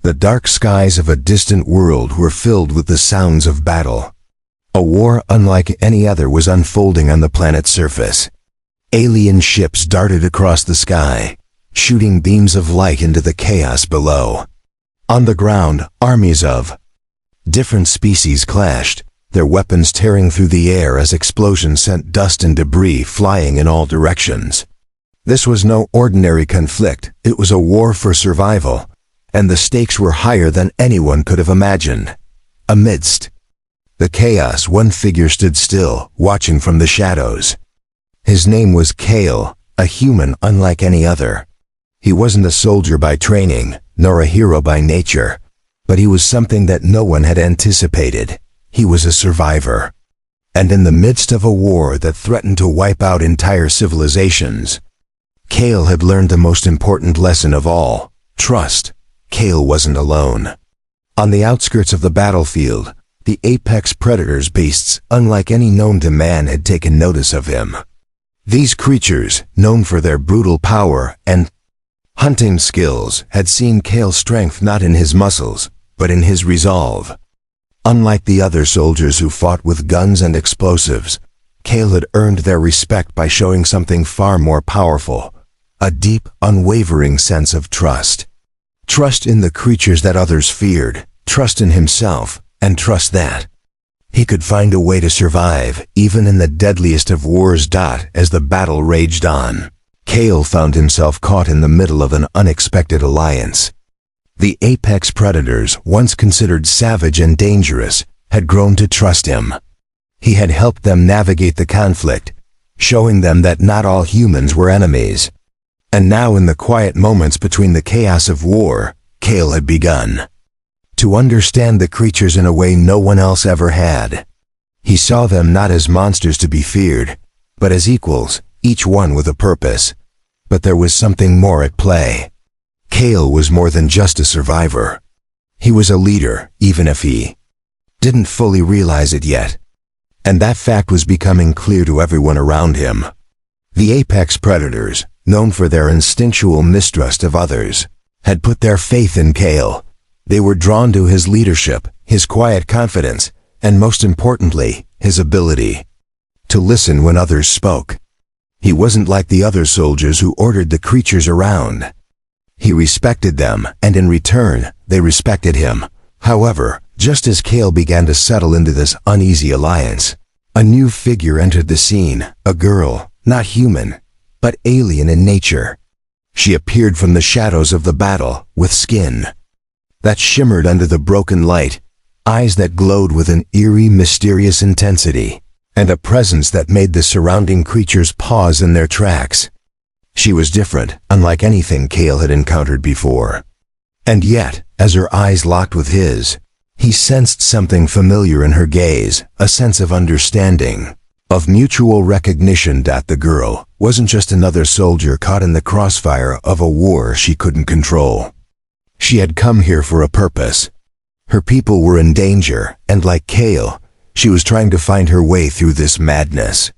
The dark skies of a distant world were filled with the sounds of battle. A war unlike any other was unfolding on the planet's surface. Alien ships darted across the sky, shooting beams of light into the chaos below. On the ground, armies of different species clashed, their weapons tearing through the air as explosions sent dust and debris flying in all directions. This was no ordinary conflict, it was a war for survival, and the stakes were higher than anyone could have imagined. Amidst the chaos, one figure stood still, watching from the shadows. His name was Kael, a human unlike any other. He wasn't a soldier by training, nor a hero by nature, but he was something that no one had anticipated. He was a survivor. And in the midst of a war that threatened to wipe out entire civilizations, Kael had learned the most important lesson of all: trust. Kael wasn't alone. On the outskirts of the battlefield, the apex predators, beasts unlike any known to man, had taken notice of him. These creatures, known for their brutal power and hunting skills, had seen Kael's strength not in his muscles, but in his resolve. Unlike the other soldiers who fought with guns and explosives, Kael had earned their respect by showing something far more powerful: a deep, unwavering sense of trust. Trust in the creatures that others feared, trust in himself, and trust that he could find a way to survive, even in the deadliest of wars. As the battle raged on, Kael found himself caught in the middle of an unexpected alliance. The apex predators, once considered savage and dangerous, had grown to trust him. He had helped them navigate the conflict, showing them that not all humans were enemies. And now, in the quiet moments between the chaos of war, Kael had begun to understand the creatures in a way no one else ever had. He saw them not as monsters to be feared, but as equals, each one with a purpose. But there was something more at play. Kael was more than just a survivor. He was a leader, even if he didn't fully realize it yet. And that fact was becoming clear to everyone around him. The apex predators, known for their instinctual mistrust of others, had put their faith in Kael. They were drawn to his leadership, his quiet confidence, and most importantly, his ability to listen when others spoke. He wasn't like the other soldiers who ordered the creatures around. He respected them, and in return, they respected him. However, just as Kael began to settle into this uneasy alliance, a new figure entered the scene, a girl, not human, but alien in nature. She appeared from the shadows of the battle, with skin that shimmered under the broken light, eyes that glowed with an eerie, mysterious intensity, and a presence that made the surrounding creatures pause in their tracks. She was different, unlike anything Kael had encountered before. And yet, as her eyes locked with his, he sensed something familiar in her gaze, a sense of understanding, of mutual recognition. The girl wasn't just another soldier caught in the crossfire of a war she couldn't control. She had come here for a purpose. Her people were in danger, and like Kael, she was trying to find her way through this madness.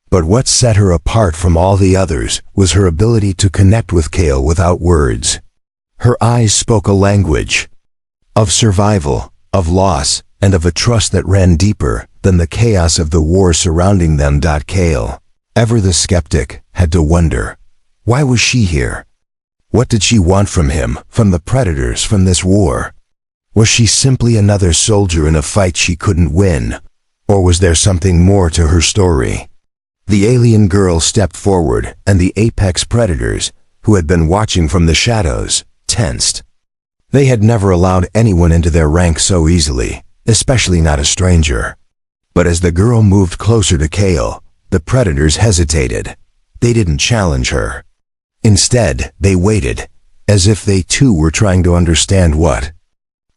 But what set her apart from all the others was her ability to connect with Kael without words. Her eyes spoke a language of survival, of loss, and of a trust that ran deeper than the chaos of the war surrounding them. Kael, ever the skeptic, had to wonder, why was she here? What did she want from him, from the predators, from this war? Was she simply another soldier in a fight she couldn't win? Or was there something more to her story? The alien girl stepped forward, and the apex predators, who had been watching from the shadows, tensed. They had never allowed anyone into their ranks so easily, especially not a stranger. But as the girl moved closer to Kael, the predators hesitated. They didn't challenge her. Instead, they waited, as if they too were trying to understand what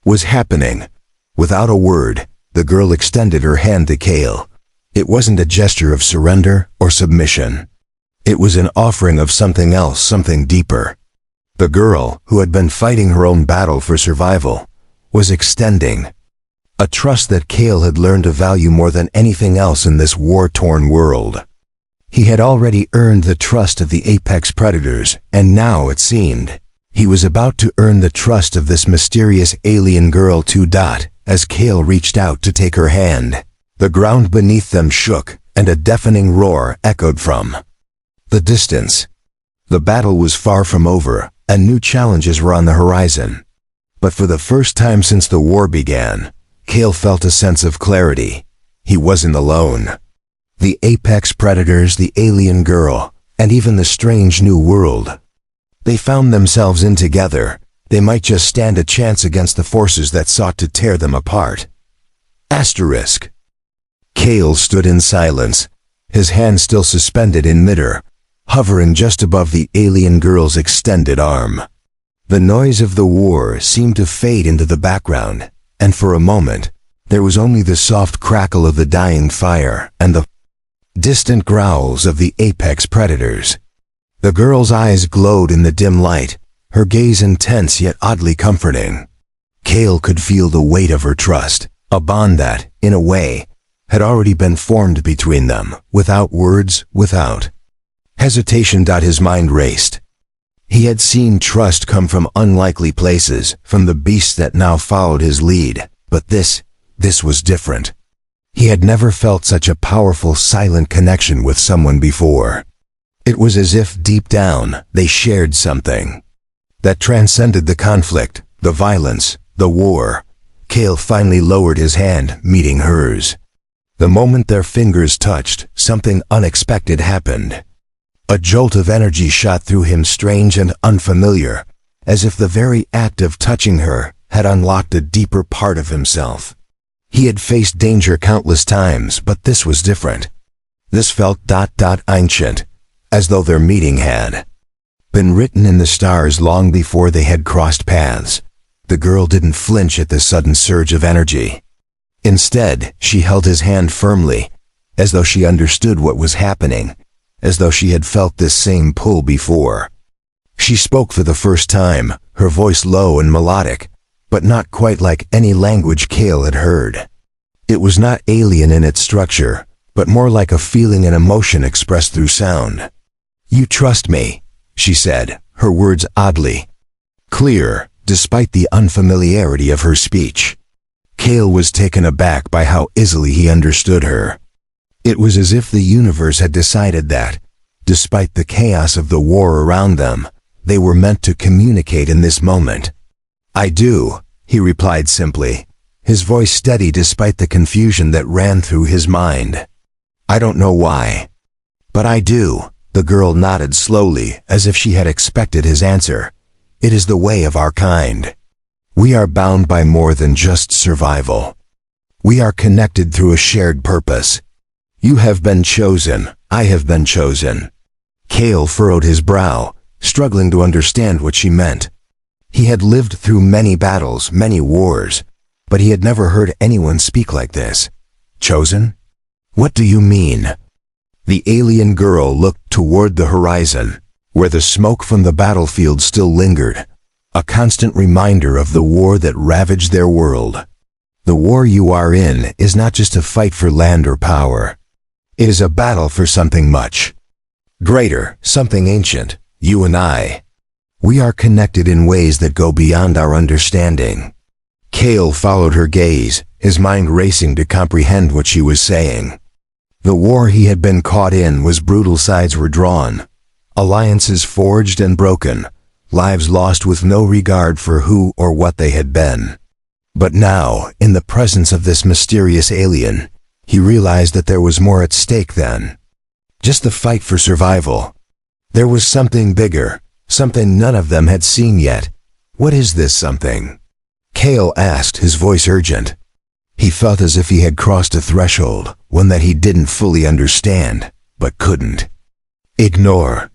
was happening. Without a word, the girl extended her hand to Kael. It wasn't a gesture of surrender or submission. It was an offering of something else, something deeper. The girl, who had been fighting her own battle for survival, was extending a trust that Kael had learned to value more than anything else in this war-torn world. He had already earned the trust of the apex predators, and now, it seemed, He was about to earn the trust of this mysterious alien girl too. As Kael reached out to take her hand, the ground beneath them shook, and a deafening roar echoed from the distance. The battle was far from over, and new challenges were on the horizon. But for the first time since the war began, Kael felt a sense of clarity. He wasn't alone. The apex predators, the alien girl, and even the strange new world. They found themselves in together. They might just stand a chance against the forces that sought to tear them apart. Asterisk. Kael stood in silence, his hand still suspended in midair, hovering just above the alien girl's extended arm. The noise of the war seemed to fade into the background, and for a moment, there was only the soft crackle of the dying fire and the distant growls of the apex predators. The girl's eyes glowed in the dim light, her gaze intense yet oddly comforting. Kael could feel the weight of her trust, a bond that, in a way, had already been formed between them, without words, without hesitation. His mind raced. He had seen trust come from unlikely places, from the beasts that now followed his lead, but this was different. He had never felt such a powerful, silent connection with someone before. It was as if deep down, they shared something that transcended the conflict, the violence, the war. Kael finally lowered his hand, meeting hers. The moment their fingers touched, something unexpected happened. A jolt of energy shot through him, strange and unfamiliar, as if the very act of touching her had unlocked a deeper part of himself. He had faced danger countless times, but this was different. This felt ancient, as though their meeting had been written in the stars long before they had crossed paths. The girl didn't flinch at the sudden surge of energy. Instead, she held his hand firmly, as though she understood what was happening, as though she had felt this same pull before. She spoke for the first time, her voice low and melodic, but not quite like any language Kael had heard. It was not alien in its structure, but more like a feeling and emotion expressed through sound. "You trust me," she said, her words oddly clear, despite the unfamiliarity of her speech. Kael was taken aback by how easily he understood her. It was as if the universe had decided that, despite the chaos of the war around them, they were meant to communicate in this moment. "I do," he replied simply, his voice steady despite the confusion that ran through his mind. "I don't know why, but I do." The girl nodded slowly, as if she had expected his answer. "It is the way of our kind. We are bound by more than just survival. We are connected through a shared purpose. You have been chosen, I have been chosen." Kael furrowed his brow, struggling to understand what she meant. He had lived through many battles, many wars, but he had never heard anyone speak like this. "Chosen? What do you mean?" The alien girl looked toward the horizon, where the smoke from the battlefield still lingered, a constant reminder of the war that ravaged their world. "The war you are in is not just a fight for land or power. It is a battle for something much greater, something ancient, you and I. We are connected in ways that go beyond our understanding." Kael followed her gaze, his mind racing to comprehend what she was saying. The war he had been caught in was brutal. Sides were drawn, alliances forged and broken, lives lost with no regard for who or what they had been. But now, in the presence of this mysterious alien, he realized that there was more at stake than just the fight for survival. There was something bigger, something none of them had seen yet. "What is this something?" Kael asked, his voice urgent. He felt as if he had crossed a threshold, one that he didn't fully understand, but couldn't ignore.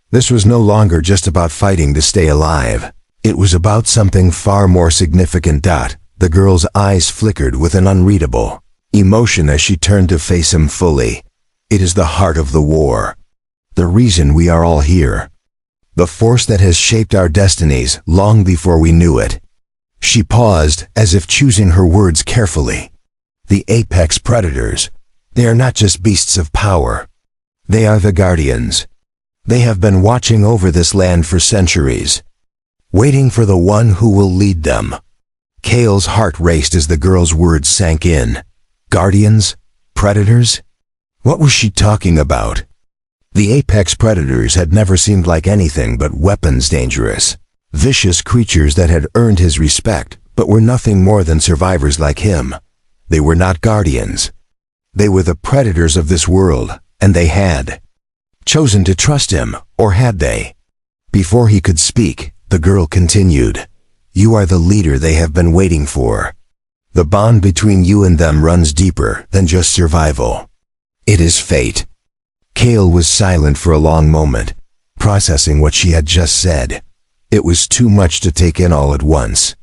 This was no longer just about fighting to stay alive. It was about something far more significant. The girl's eyes flickered with an unreadable emotion as she turned to face him fully. "It is the heart of the war. The reason we are all here. The force that has shaped our destinies long before we knew it." She paused, as if choosing her words carefully. "The apex predators. They are not just beasts of power. They are the guardians. They have been watching over this land for centuries. waiting for the one who will lead them. Kael's heart raced as the girl's words sank in. Guardians? Predators? What was she talking about? The apex predators had never seemed like anything but weapons dangerous, vicious creatures that had earned his respect, but were nothing more than survivors like him. They were not guardians. They were the predators of this world, and they had chosen to trust him, or had they? Before he could speak, the girl continued, "You are the leader they have been waiting for. The bond between you and them runs deeper than just survival. It is fate." Kael was silent for a long moment, processing what she had just said. It was too much to take in all at once.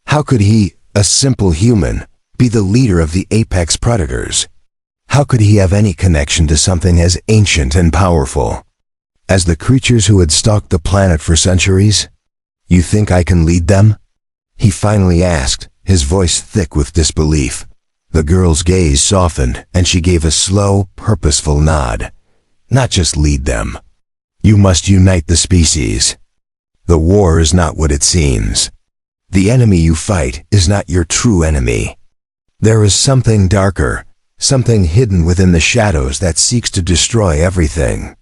How could he, a simple human, be the leader of the apex predators? How could he have any connection to something as ancient and powerful as the creatures who had stalked the planet for centuries? "You think I can lead them?" he finally asked, his voice thick with disbelief. The girl's gaze softened, and she gave a slow, purposeful nod. "Not just lead them. You must unite the species. The war is not what it seems. The enemy you fight is not your true enemy. There is something darker, something hidden within the shadows that seeks to destroy everything.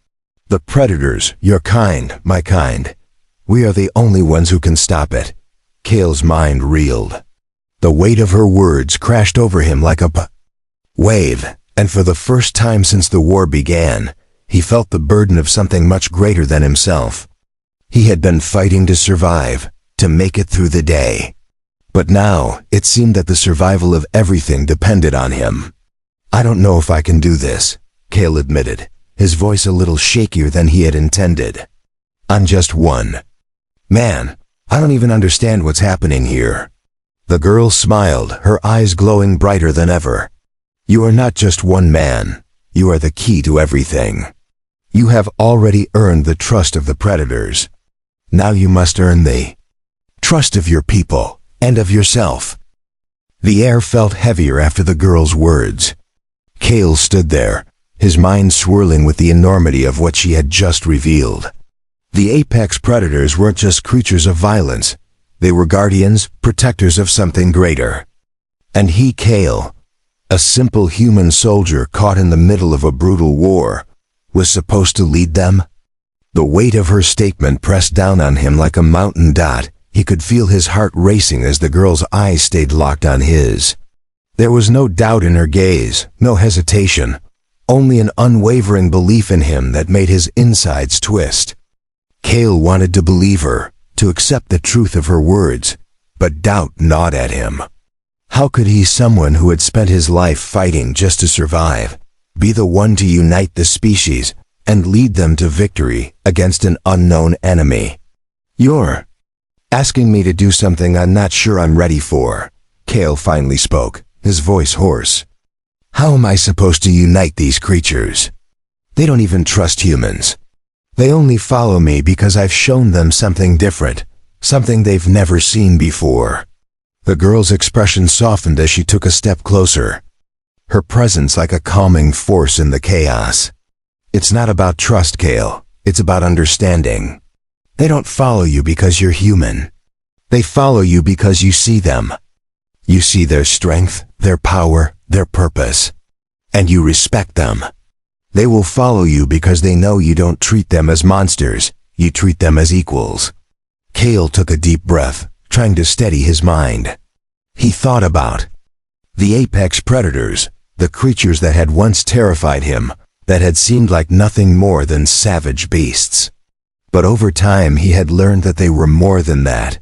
The predators, your kind, my kind. We are the only ones who can stop it." Kael's mind reeled. The weight of her words crashed over him like a wave, and for the first time since the war began, he felt the burden of something much greater than himself. He had been fighting to survive, to make it through the day. But now, it seemed that the survival of everything depended on him. "I don't know if I can do this," Kael admitted, his voice a little shakier than he had intended. "I'm just one man. I don't even understand what's happening here." The girl smiled, her eyes glowing brighter than ever. "You are not just one man. You are the key to everything. You have already earned the trust of the predators. Now you must earn the trust of your people and of yourself." The air felt heavier after the girl's words. Kael stood there, his mind swirling with the enormity of what she had just revealed. The apex predators weren't just creatures of violence. They were guardians, protectors of something greater. And he, Kael, a simple human soldier caught in the middle of a brutal war, was supposed to lead them? The weight of her statement pressed down on him like a mountain dot. He could feel his heart racing as the girl's eyes stayed locked on his. There was no doubt in her gaze, no hesitation, only an unwavering belief in him that made his insides twist. Kael wanted to believe her, to accept the truth of her words, but doubt gnawed at him. How could he, someone who had spent his life fighting just to survive, be the one to unite the species and lead them to victory against an unknown enemy? "You're asking me to do something I'm not sure I'm ready for," Kael finally spoke, his voice hoarse. "How am I supposed to unite these creatures? They don't even trust humans. They only follow me because I've shown them something different, something they've never seen before." The girl's expression softened as she took a step closer, her presence like a calming force in the chaos. "It's not about trust, Kael. It's about understanding. They don't follow you because you're human. They follow you because you see them. You see their strength, their power, their purpose, and you respect them. They will follow you because they know you don't treat them as monsters, you treat them as equals." Kael took a deep breath, trying to steady his mind. He thought about the apex predators, the creatures that had once terrified him, that had seemed like nothing more than savage beasts. But over time he had learned that they were more than that.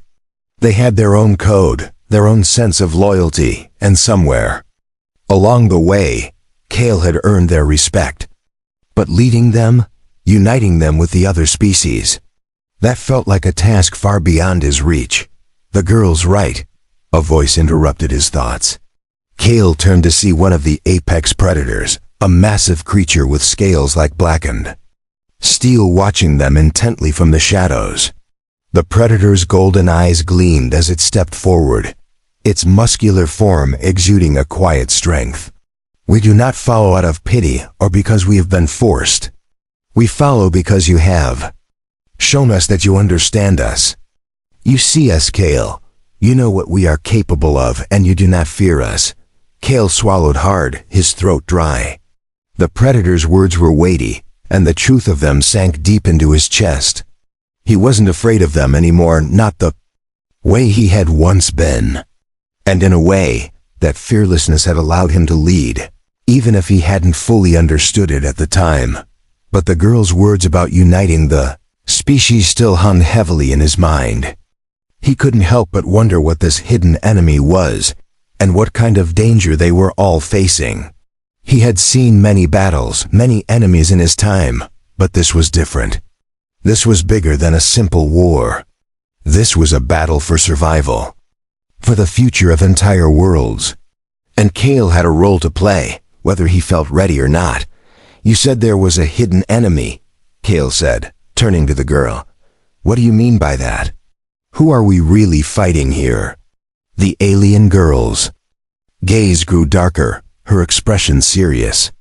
They had their own code, their own sense of loyalty, and somewhere along the way, Kael had earned their respect. But leading them, uniting them with the other species, that felt like a task far beyond his reach. "The girl's right," a voice interrupted his thoughts. Kael turned to see one of the apex predators, a massive creature with scales like blackened steel watching them intently from the shadows. The predator's golden eyes gleamed as it stepped forward, its muscular form exuding a quiet strength. "We do not follow out of pity or because we have been forced. We follow because you have shown us that you understand us. You see us, Kael. You know what we are capable of, and you do not fear us. Kael swallowed hard, his throat dry. The predator's words were weighty, and the truth of them sank deep into his chest. He wasn't afraid of them anymore, not the way he had once been. And in a way, that fearlessness had allowed him to lead, even if he hadn't fully understood it at the time. But the girl's words about uniting the species still hung heavily in his mind. He couldn't help but wonder what this hidden enemy was, and what kind of danger they were all facing. He had seen many battles, many enemies in his time, but this was different. This was bigger than a simple war. This was a battle for survival, for the future of entire worlds. And Kael had a role to play, whether he felt ready or not. You said there was a hidden enemy, Kael said, turning to the girl. What do you mean by that? Who are we really fighting here? The alien girls. Gaze grew darker, her expression serious.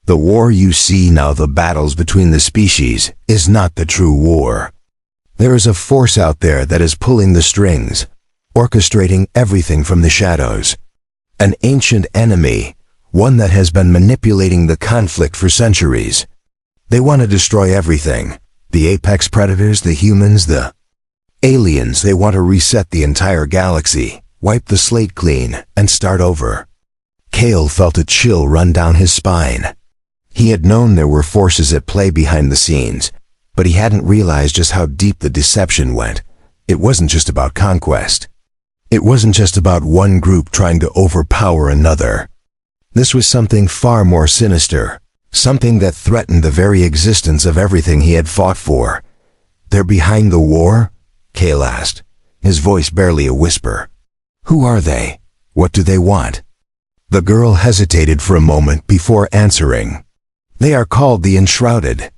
The war you see now, the battles between the species, is not the true war. There is a force out there that is pulling the strings, orchestrating everything from the shadows. An ancient enemy, one that has been manipulating the conflict for centuries. They want to destroy everything. The apex predators, the humans, the aliens. They want to reset the entire galaxy, wipe the slate clean, and start over. Kael felt a chill run down his spine. He had known there were forces at play behind the scenes, but he hadn't realized just how deep the deception went. It wasn't just about conquest. It wasn't just about one group trying to overpower another. This was something far more sinister, something that threatened the very existence of everything he had fought for. They're behind the war? Kael asked, his voice barely a whisper. Who are they? What do they want? The girl hesitated for a moment before answering. They are called the Enshrouded.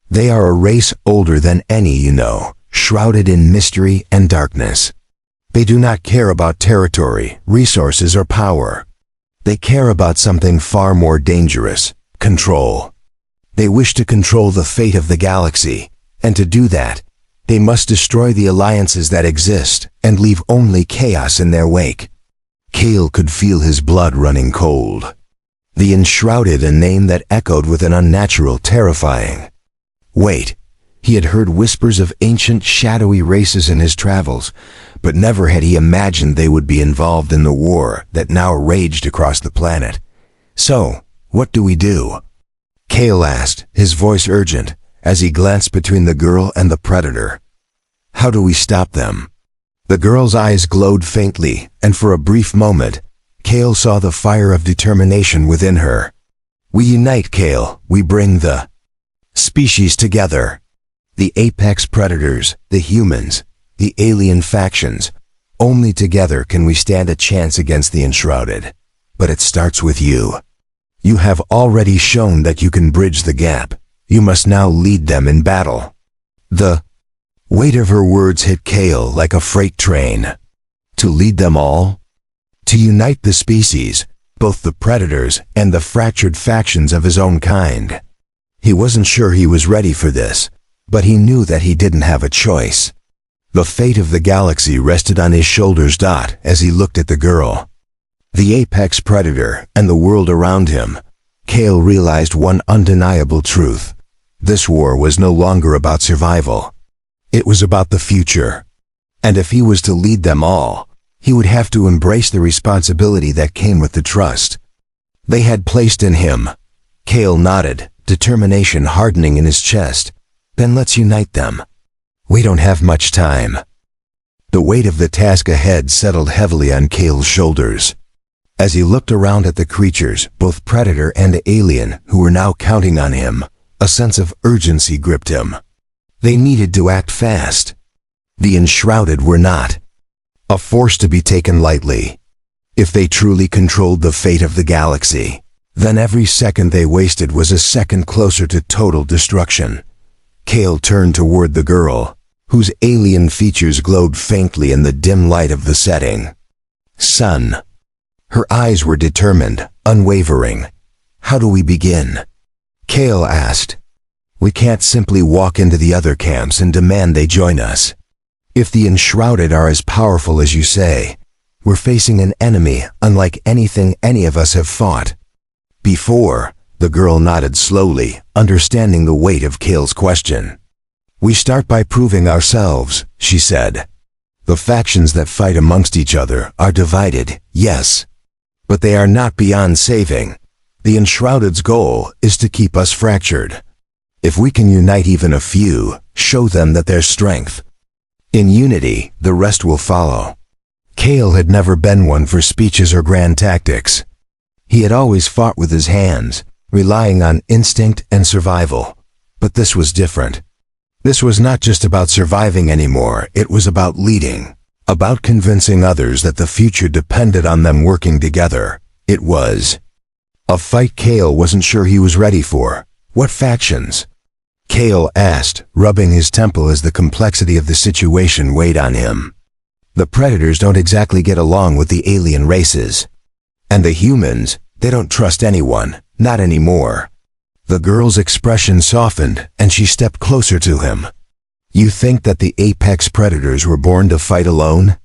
They are a race older than any you know, shrouded in mystery and darkness. They do not care about territory, resources, or power. They care about something far more dangerous: control. They wish to control the fate of the galaxy, and to do that, they must destroy the alliances that exist and leave only chaos in their wake. Kael could feel his blood running cold. The Enshrouded, a name that echoed with an unnatural, terrifying. Wait, he had heard whispers of ancient, shadowy races in his travels, but never had he imagined they would be involved in the war that now raged across the planet. So, what do we do? Kael asked, his voice urgent, as he glanced between the girl and the predator. How do we stop them? The girl's eyes glowed faintly, and for a brief moment, Kael saw the fire of determination within her. We unite, Kael. We bring the species together. The apex predators, the humans, the alien factions. Only together can we stand a chance against the Enshrouded. But it starts with you. You have already shown that you can bridge the gap. You must now lead them in battle. The weight of her words hit Kael like a freight train. To lead them all? To unite the species, both the predators and the fractured factions of his own kind. He wasn't sure he was ready for this, but he knew that he didn't have a choice. The fate of the galaxy rested on his shoulders. As he looked at the girl, the apex predator, and the world around him, Kael realized one undeniable truth. This war was no longer about survival. It was about the future. And if he was to lead them all, he would have to embrace the responsibility that came with the trust they had placed in him. Kael nodded, determination hardening in his chest. Then let's unite them. We don't have much time. The weight of the task ahead settled heavily on Kael's shoulders. As he looked around at the creatures, both predator and alien, who were now counting on him, a sense of urgency gripped him. They needed to act fast. The Enshrouded were not a force to be taken lightly. If they truly controlled the fate of the galaxy, then every second they wasted was a second closer to total destruction. Kael turned toward the girl, whose alien features glowed faintly in the dim light of the setting sun. Her eyes were determined, unwavering. How do we begin? Kael asked. We can't simply walk into the other camps and demand they join us. If the enshrouded are as powerful as you say, we're facing an enemy unlike anything any of us have fought before. The girl nodded slowly, understanding the weight of Kael's question. We start by proving ourselves, she said. The factions that fight amongst each other are divided, yes, but they are not beyond saving. The enshrouded's goal is to keep us fractured. If we can unite even a few, show them that there's strength. In unity, the rest will follow. Kael had never been one for speeches or grand tactics. He had always fought with his hands, relying on instinct and survival. But this was different. This was not just about surviving anymore, it was about leading, about convincing others that the future depended on them working together. It was a fight Kael wasn't sure he was ready for. What factions? Kael asked, rubbing his temple as the complexity of the situation weighed on him. The predators don't exactly get along with the alien races. And the humans, they don't trust anyone, not anymore. The girl's expression softened, and she stepped closer to him. You think that the apex predators were born to fight alone?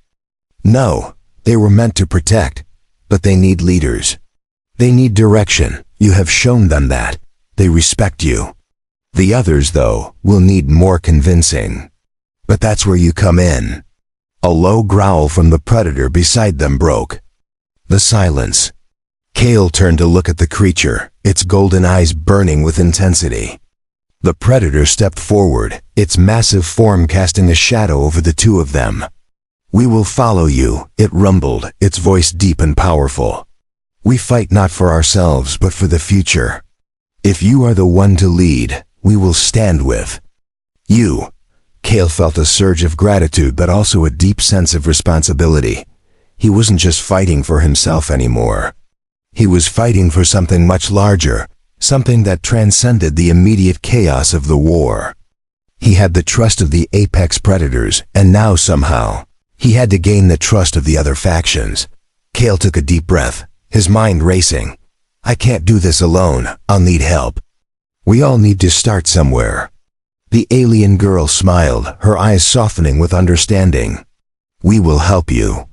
No, they were meant to protect, but they need leaders. They need direction. You have shown them that. They respect you. The others, though, will need more convincing. But that's where you come in. A low growl from the predator beside them broke the silence. Kael turned to look at the creature, its golden eyes burning with intensity. The predator stepped forward, its massive form casting a shadow over the two of them. We will follow you, it rumbled, its voice deep and powerful. We fight not for ourselves but for the future. If you are the one to lead, we will stand with you. Kael felt a surge of gratitude but also a deep sense of responsibility. He wasn't just fighting for himself anymore. He was fighting for something much larger, something that transcended the immediate chaos of the war. He had the trust of the apex predators, and now somehow, he had to gain the trust of the other factions. Kael took a deep breath, his mind racing. I can't do this alone, I'll need help. We all need to start somewhere. The alien girl smiled, her eyes softening with understanding. We will help you.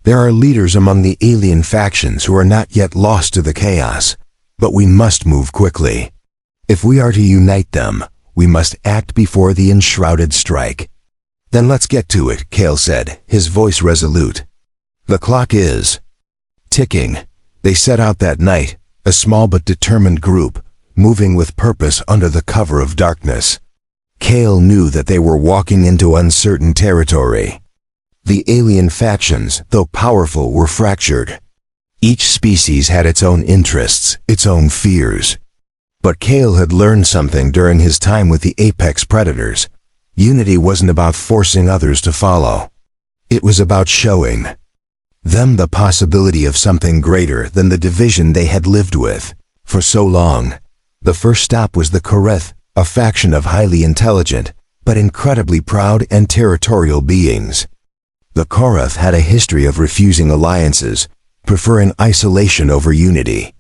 There are leaders among the alien factions who are not yet lost to the chaos, but we must move quickly. If we are to unite them, we must act before the enshrouded strike. Then let's get to it, Kael said, his voice resolute. The clock is ticking. They set out that night, a small but determined group, moving with purpose under the cover of darkness. Kael knew that they were walking into uncertain territory. The alien factions, though powerful, were fractured. Each species had its own interests, its own fears. But Kael had learned something during his time with the apex predators. Unity wasn't about forcing others to follow. It was about showing them the possibility of something greater than the division they had lived with for so long. The first stop was the Koreth, a faction of highly intelligent, but incredibly proud and territorial beings. The Koreth had a history of refusing alliances, preferring isolation over unity.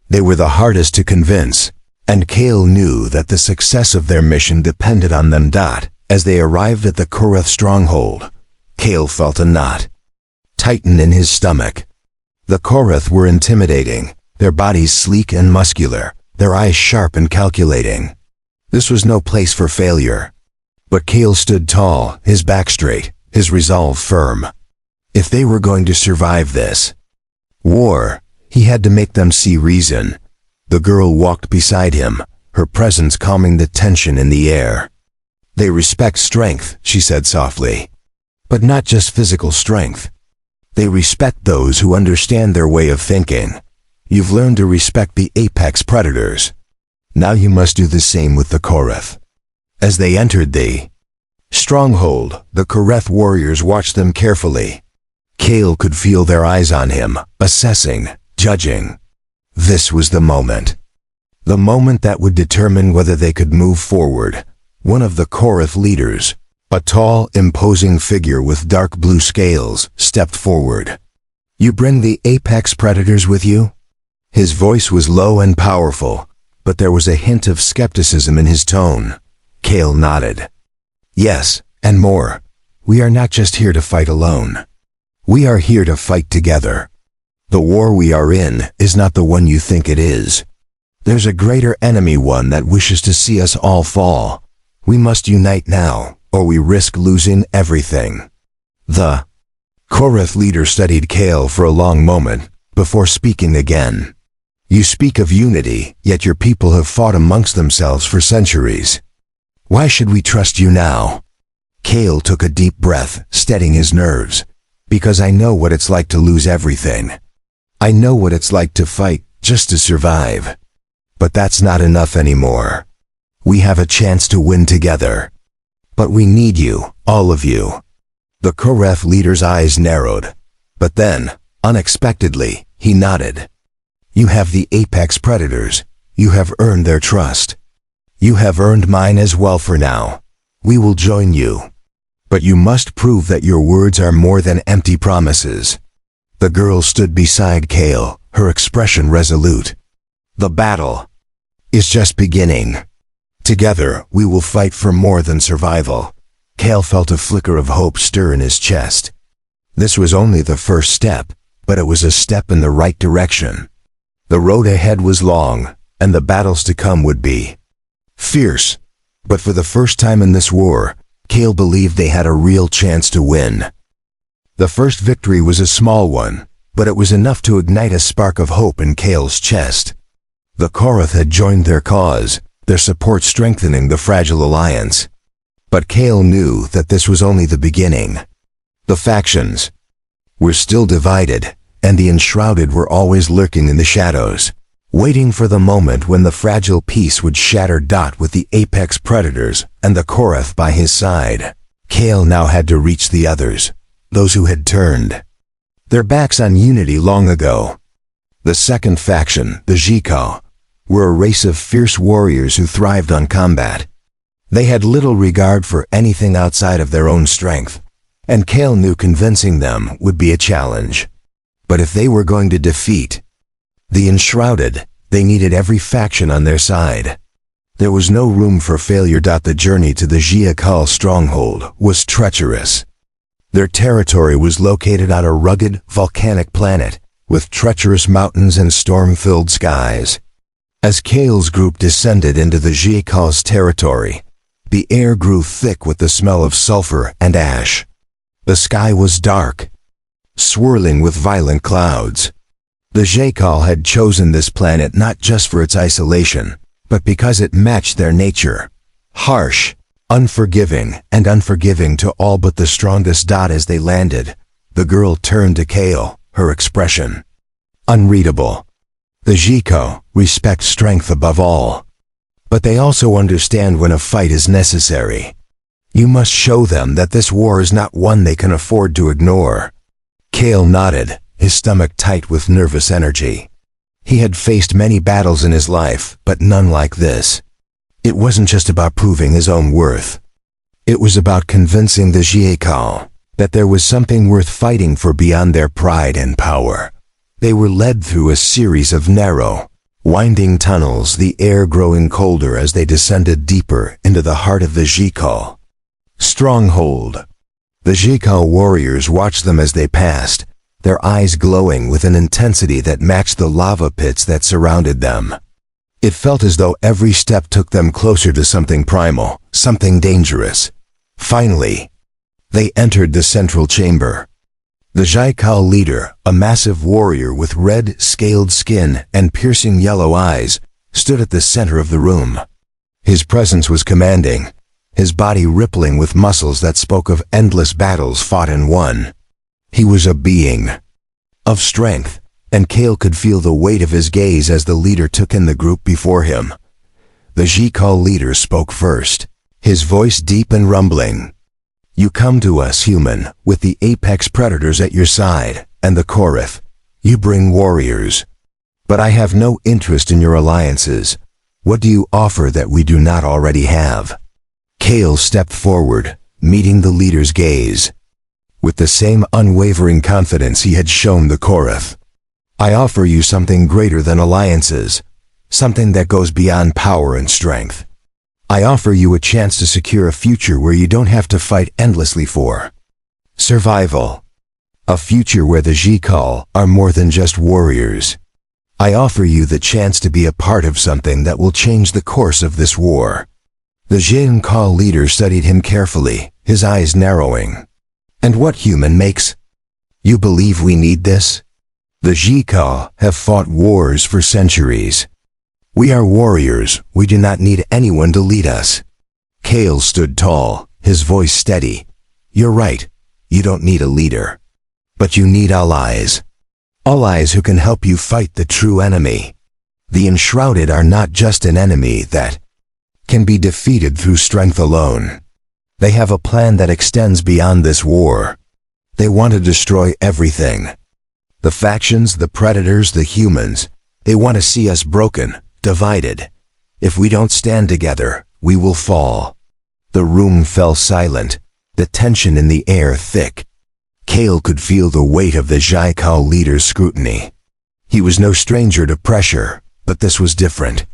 They were the hardest to convince, and Kael knew that the success of their mission depended on them. As they arrived at the Koreth stronghold, Kael felt a knot tighten in his stomach. The Koreth were intimidating, their bodies sleek and muscular, their eyes sharp and calculating. This was no place for failure. But Kael stood tall, his back straight, his resolve firm. If they were going to survive this war, he had to make them see reason. The girl walked beside him, her presence calming the tension in the air. They respect strength, she said softly. But not just physical strength. They respect those who understand their way of thinking. You've learned to respect the apex predators. Now you must do the same with the Koreth. As they entered the stronghold, the Koreth warriors watched them carefully. Kael could feel their eyes on him, assessing, judging. This was the moment. The moment that would determine whether they could move forward. One of the Koreth leaders, a tall, imposing figure with dark blue scales, stepped forward. You bring the apex predators with you? His voice was low and powerful, but there was a hint of skepticism in his tone. Kael nodded. Yes, and more. We are not just here to fight alone. We are here to fight together. The war we are in is not the one you think it is. There's a greater enemy, one that wishes to see us all fall. We must unite now, or we risk losing everything. The Korath leader studied Kael for a long moment, before speaking again. You speak of unity, yet your people have fought amongst themselves for centuries. Why should we trust you now? Kael took a deep breath, steadying his nerves. Because I know what it's like to lose everything. I know what it's like to fight, just to survive. But that's not enough anymore. We have a chance to win together. But we need you, all of you. The Korath leader's eyes narrowed. But then, unexpectedly, he nodded. You have the apex predators. You have earned their trust. You have earned mine as well for now. We will join you. But you must prove that your words are more than empty promises. The girl stood beside Kael, her expression resolute. The battle is just beginning. Together, we will fight for more than survival. Kael felt a flicker of hope stir in his chest. This was only the first step, but it was a step in the right direction. The road ahead was long, and the battles to come would be fierce. But for the first time in this war, Kael believed they had a real chance to win. The first victory was a small one, but it was enough to ignite a spark of hope in Kael's chest. The Korath had joined their cause, their support strengthening the fragile alliance. But Kael knew that this was only the beginning. The factions were still divided, and the enshrouded were always lurking in the shadows, waiting for the moment when the fragile peace would shatter. With the apex predators and the Korath by his side, Kael now had to reach the others, those who had turned their backs on unity long ago. The second faction, the HFY, were a race of fierce warriors who thrived on combat. They had little regard for anything outside of their own strength, and Kael knew convincing them would be a challenge. But if they were going to defeat the enshrouded, they needed every faction on their side. There was no room for failure. The journey to the HFY stronghold was treacherous. Their territory was located on a rugged, volcanic planet, with treacherous mountains and storm-filled skies. As Kael's group descended into the HFY's territory, the air grew thick with the smell of sulfur and ash. The sky was dark, swirling with violent clouds. The HFY had chosen this planet not just for its isolation, but because it matched their nature. Harsh, unforgiving to all but the strongest. As they landed, the girl turned to Kael, her expression unreadable. The HFY respect strength above all. But they also understand when a fight is necessary. You must show them that this war is not one they can afford to ignore. Kael nodded, his stomach tight with nervous energy. He had faced many battles in his life, but none like this. It wasn't just about proving his own worth. It was about convincing the HFY that there was something worth fighting for beyond their pride and power. They were led through a series of narrow, winding tunnels, the air growing colder as they descended deeper into the heart of the HFY stronghold. The HFY warriors watched them as they passed, their eyes glowing with an intensity that matched the lava pits that surrounded them. It felt as though every step took them closer to something primal, something dangerous. Finally, they entered the central chamber. The HFY leader, a massive warrior with red, scaled skin and piercing yellow eyes, stood at the center of the room. His presence was commanding, his body rippling with muscles that spoke of endless battles fought and won. He was a being of strength, and Kael could feel the weight of his gaze as the leader took in the group before him. The HFY leader spoke first, his voice deep and rumbling. You come to us, human, with the apex predators at your side, and the Korath. You bring warriors. But I have no interest in your alliances. What do you offer that we do not already have? Kael stepped forward, meeting the leader's gaze. With the same unwavering confidence he had shown the Korath. I offer you something greater than alliances, something that goes beyond power and strength. I offer you a chance to secure a future where you don't have to fight endlessly for Survival. A future where the HFY are more than just warriors. I offer you the chance to be a part of something that will change the course of this war. The HFY leader studied him carefully, his eyes narrowing. And what human makes? You believe we need this? The HFY have fought wars for centuries. We are warriors, we do not need anyone to lead us. Kael stood tall, his voice steady. You're right, you don't need a leader. But you need allies. Allies who can help you fight the true enemy. The enshrouded are not just an enemy that can be defeated through strength alone. They have a plan that extends beyond this war. They want to destroy everything. The factions, the predators, the humans. They want to see us broken, divided. If we don't stand together, we will fall. The room fell silent, the tension in the air thick. Kael could feel the weight of the HFY leader's scrutiny. He was no stranger to pressure, but this was different.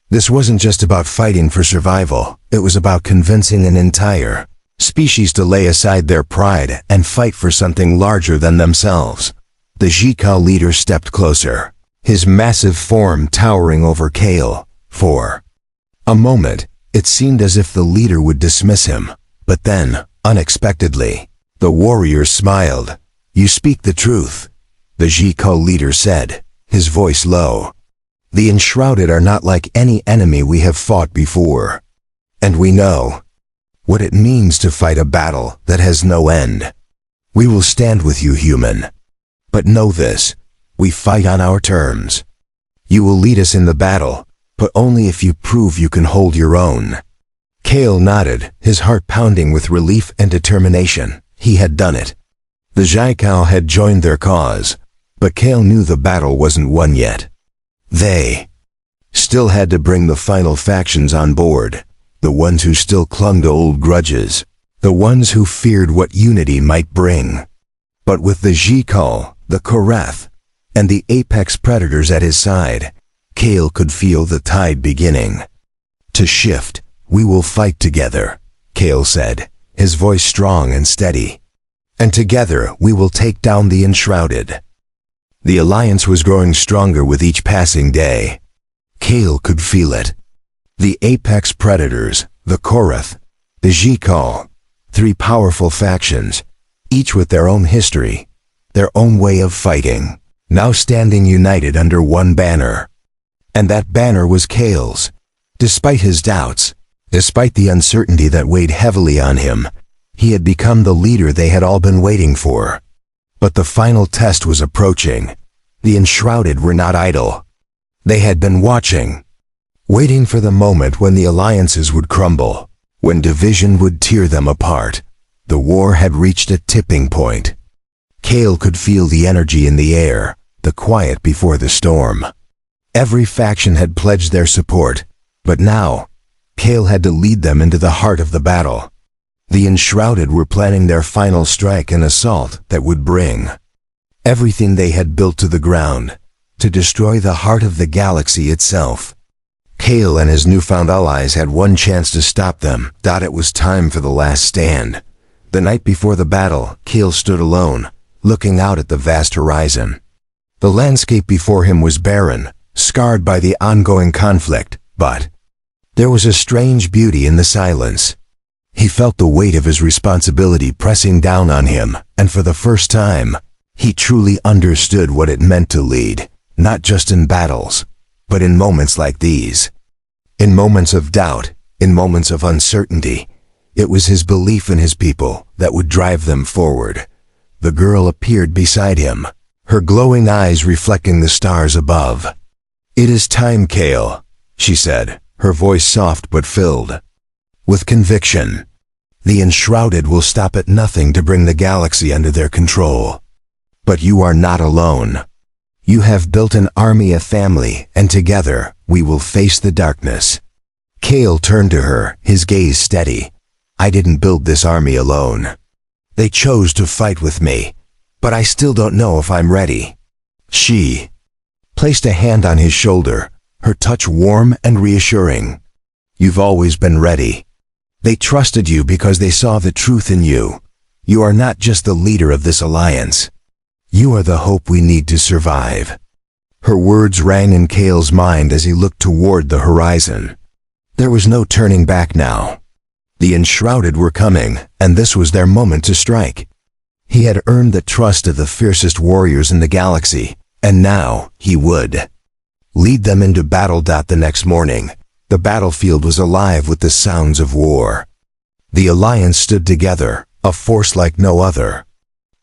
This wasn't just about fighting for survival, it was about convincing an entire species to lay aside their pride and fight for something larger than themselves. The HFY leader stepped closer, his massive form towering over Kael. For a moment, it seemed as if the leader would dismiss him, but then, unexpectedly, the warrior smiled. You speak the truth, the HFY leader said, his voice low. The enshrouded are not like any enemy we have fought before. And we know what it means to fight a battle that has no end. We will stand with you, human. But know this, we fight on our terms. You will lead us in the battle, but only if you prove you can hold your own. Kael nodded, his heart pounding with relief and determination. He had done it. The HFY had joined their cause, but Kael knew the battle wasn't won yet. They still had to bring the final factions on board, the ones who still clung to old grudges, the ones who feared what unity might bring. But with the HFY, the Korath, and the apex predators at his side, Kael could feel the tide beginning to shift. We will fight together, Kael said, his voice strong and steady. And together we will take down the enshrouded. The alliance was growing stronger with each passing day. Kael could feel it. The apex predators, the Korath, the HFY, three powerful factions, each with their own history, their own way of fighting, now standing united under one banner. And that banner was Kael's. Despite his doubts, despite the uncertainty that weighed heavily on him, he had become the leader they had all been waiting for. But the final test was approaching. The enshrouded were not idle. They had been watching, waiting for the moment when the alliances would crumble, when division would tear them apart. The war had reached a tipping point. Kael could feel the energy in the air, the quiet before the storm. Every faction had pledged their support, but now, Kael had to lead them into the heart of the battle. The enshrouded were planning their final strike, an assault that would bring everything they had built to the ground, to destroy the heart of the galaxy itself. Kael and his newfound allies had one chance to stop them. It was time for the last stand. The night before the battle, Kael stood alone, looking out at the vast horizon. The landscape before him was barren, scarred by the ongoing conflict, but there was a strange beauty in the silence. He felt the weight of his responsibility pressing down on him, and for the first time, he truly understood what it meant to lead, not just in battles, but in moments like these. In moments of doubt, in moments of uncertainty, it was his belief in his people that would drive them forward. The girl appeared beside him, her glowing eyes reflecting the stars above. It is time, Kael, she said, her voice soft but filled with conviction. The enshrouded will stop at nothing to bring the galaxy under their control. But you are not alone. You have built an army, a family, and together we will face the darkness. Kael turned to her, his gaze steady. I didn't build this army alone. They chose to fight with me, but I still don't know if I'm ready. She placed a hand on his shoulder, her touch warm and reassuring. You've always been ready. They trusted you because they saw the truth in you. You are not just the leader of this alliance. You are the hope we need to survive." Her words rang in Kael's mind as he looked toward the horizon. There was no turning back now. The enshrouded were coming, and this was their moment to strike. He had earned the trust of the fiercest warriors in the galaxy, and now he would lead them into battle. The next morning, the battlefield was alive with the sounds of war. The Alliance stood together, a force like no other.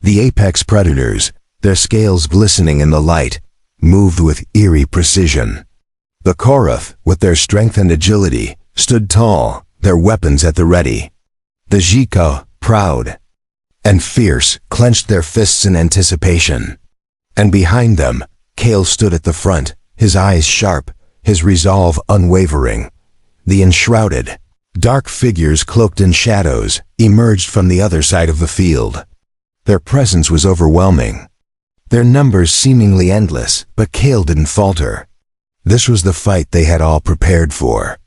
The apex predators, their scales glistening in the light, moved with eerie precision. The Korath, with their strength and agility, stood tall, their weapons at the ready. The Jika, proud and fierce, clenched their fists in anticipation. And behind them, Kael stood at the front, his eyes sharp, his resolve unwavering. The enshrouded, dark figures cloaked in shadows emerged from the other side of the field. Their presence was overwhelming. Their numbers seemingly endless, but Kael didn't falter. This was the fight they had all prepared for.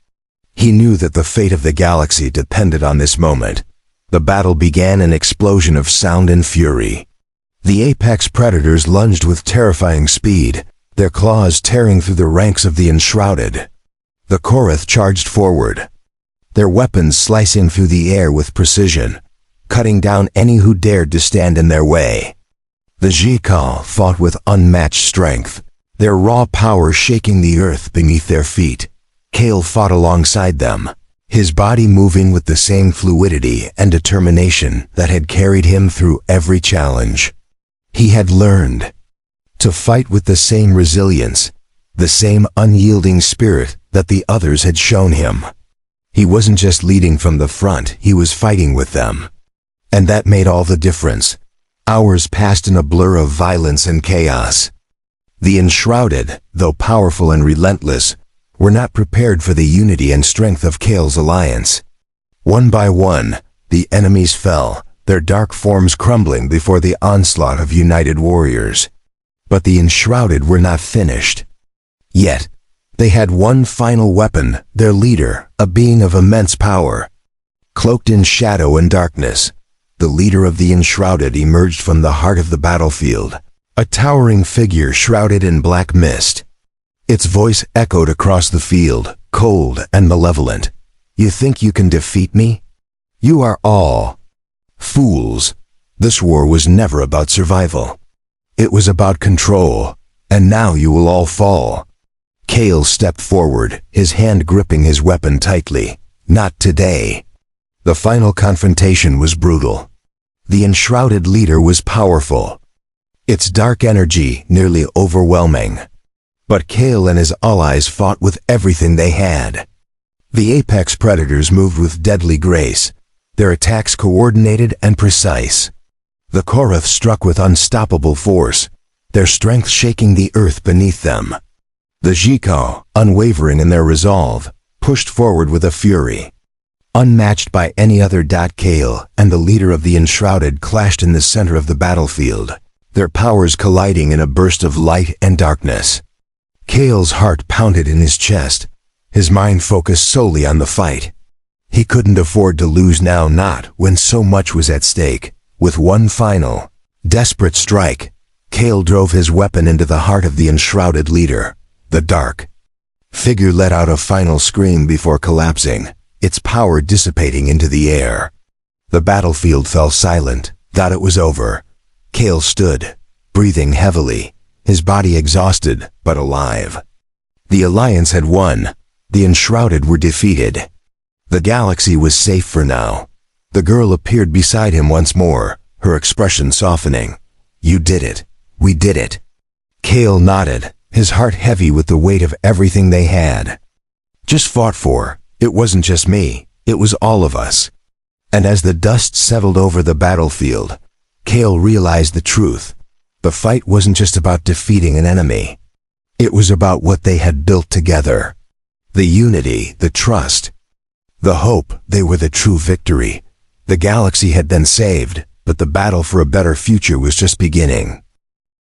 He knew that the fate of the galaxy depended on this moment. The battle began, an explosion of sound and fury. The apex predators lunged with terrifying speed, their claws tearing through the ranks of the enshrouded. The Korath charged forward, their weapons slicing through the air with precision, cutting down any who dared to stand in their way. The Jikal fought with unmatched strength, their raw power shaking the earth beneath their feet. Kael fought alongside them, his body moving with the same fluidity and determination that had carried him through every challenge. He had learned to fight with the same resilience, the same unyielding spirit that the others had shown him. He wasn't just leading from the front, he was fighting with them. And that made all the difference. Hours passed in a blur of violence and chaos. The enshrouded, though powerful and relentless, were not prepared for the unity and strength of Kael's alliance. One by one, the enemies fell, their dark forms crumbling before the onslaught of united warriors. But the enshrouded were not finished. Yet, they had one final weapon, their leader, a being of immense power. Cloaked in shadow and darkness, the leader of the enshrouded emerged from the heart of the battlefield, a towering figure shrouded in black mist. Its voice echoed across the field, cold and malevolent. "You think you can defeat me? You are all fools. This war was never about survival. It was about control, and now you will all fall." Kael stepped forward, his hand gripping his weapon tightly. Not today. The final confrontation was brutal. The enshrouded leader was powerful, its dark energy nearly overwhelming. But Kael and his allies fought with everything they had. The apex predators moved with deadly grace, their attacks coordinated and precise. The Korath struck with unstoppable force, their strength shaking the earth beneath them. The Jiko, unwavering in their resolve, pushed forward with a fury unmatched by any other. Kael and the leader of the enshrouded clashed in the center of the battlefield, their powers colliding in a burst of light and darkness. Kael's heart pounded in his chest, his mind focused solely on the fight. He couldn't afford to lose now, not when so much was at stake. With one final, desperate strike, Kael drove his weapon into the heart of the enshrouded leader. The dark figure let out a final scream before collapsing, its power dissipating into the air. The battlefield fell silent. It was over. Kael stood, breathing heavily, his body exhausted but alive. The Alliance had won. The enshrouded were defeated. The galaxy was safe for now. The girl appeared beside him once more, her expression softening. "You did it. We did it." Kael nodded, his heart heavy with the weight of everything they had just fought for. It wasn't just me, it was all of us. And as the dust settled over the battlefield, Kael realized the truth. The fight wasn't just about defeating an enemy. It was about what they had built together. The unity, the trust, the hope. They were the true victory. The galaxy had been saved, but the battle for a better future was just beginning.